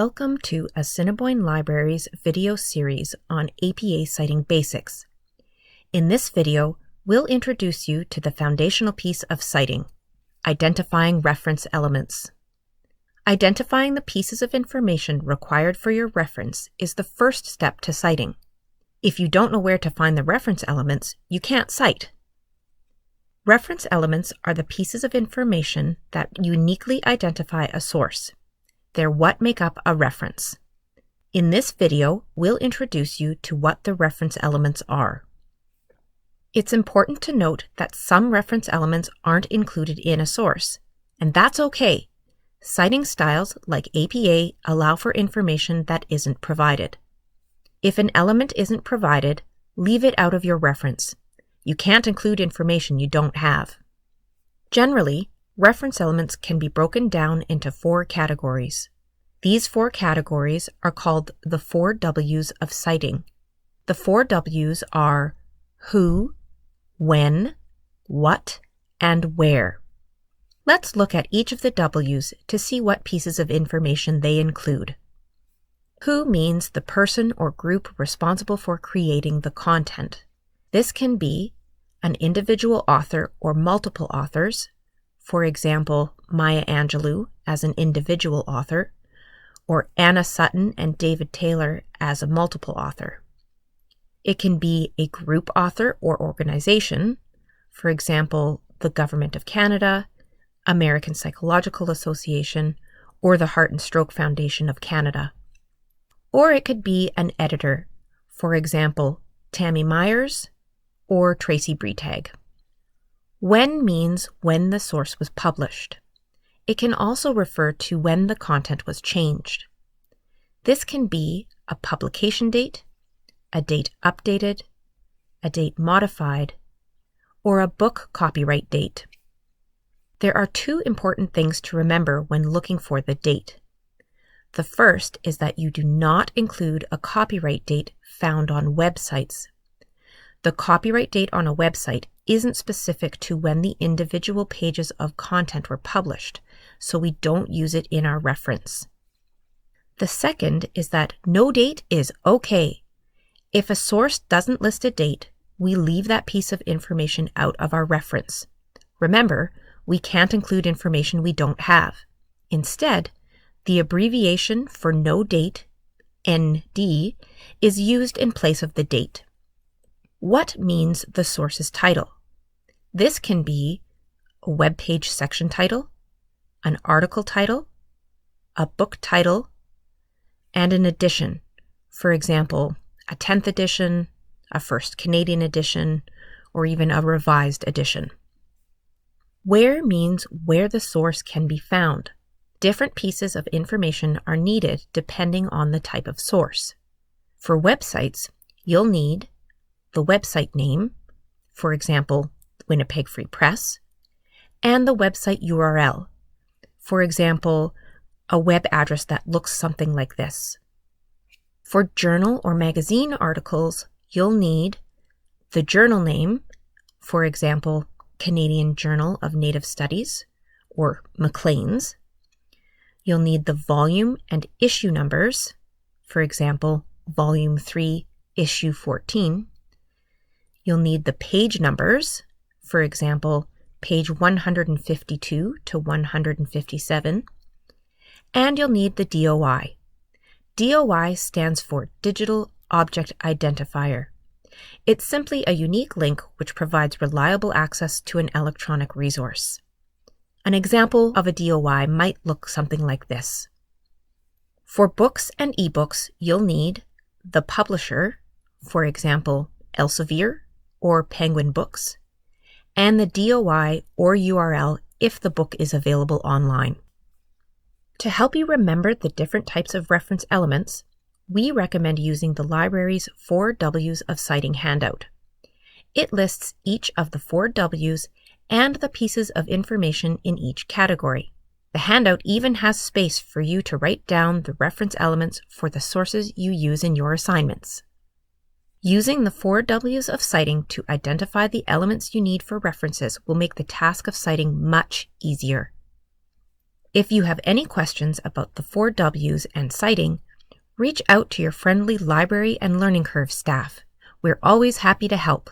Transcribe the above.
Welcome to Assiniboine Library's video series on APA Citing Basics. In this video, we'll introduce you to the foundational piece of citing, identifying reference elements. Identifying the pieces of information required for your reference is the first step to citing. If you don't know where to find the reference elements, you can't cite. Reference elements are the pieces of information that uniquely identify a source. They're what make up a reference. In this video, we'll introduce you to what the reference elements are. It's important to note that some reference elements aren't included in a source, and that's okay. Citing styles like APA allow for information that isn't provided. If an element isn't provided, leave it out of your reference. You can't include information you don't have. Generally, reference elements can be broken down into 4 categories. These 4 categories are called the 4 W's of citing. The 4 W's are who, when, what, and where. Let's look at each of the W's to see what pieces of information they include. Who means the person or group responsible for creating the content. This can be an individual author or multiple authors, for example, Maya Angelou as an individual author, or Anna Sutton and David Taylor as a multiple author. It can be a group author or organization, for example, the Government of Canada, American Psychological Association, or the Heart and Stroke Foundation of Canada. Or it could be an editor, for example, Tammy Myers or Tracy Breitag. When means when the source was published. It can also refer to when the content was changed. This can be a publication date, a date updated, a date modified, or a book copyright date. There are 2 important things to remember when looking for the date. The first is that you do not include a copyright date found on websites. The copyright date on a website isn't specific to when the individual pages of content were published, so we don't use it in our reference. The second is that no date is okay. If a source doesn't list a date, we leave that piece of information out of our reference. Remember, we can't include information we don't have. Instead, the abbreviation for no date, ND, is used in place of the date. What means the source's title? This can be a web page section title, an article title, a book title, and an edition. For example, a 10th edition, a first Canadian edition, or even a revised edition. Where means where the source can be found. Different pieces of information are needed depending on the type of source. For websites, you'll need the website name, for example, Winnipeg Free Press, and the website URL, for example, a web address that looks something like this. For journal or magazine articles, you'll need the journal name, for example, Canadian Journal of Native Studies, or Maclean's. You'll need the volume and issue numbers, for example, Volume 3, Issue 14. You'll need the page numbers, for example, page 152 to 157. And you'll need the DOI. DOI stands for Digital Object Identifier. It's simply a unique link which provides reliable access to an electronic resource. An example of a DOI might look something like this. For books and ebooks, you'll need the publisher, for example, Elsevier or Penguin Books, and the DOI or URL if the book is available online. To help you remember the different types of reference elements, we recommend using the library's 4 W's of citing handout. It lists each of the 4 W's and the pieces of information in each category. The handout even has space for you to write down the reference elements for the sources you use in your assignments. Using the 4 W's of citing to identify the elements you need for references will make the task of citing much easier. If you have any questions about the 4 W's and citing, reach out to your friendly Library and Learning Curve staff. We're always happy to help.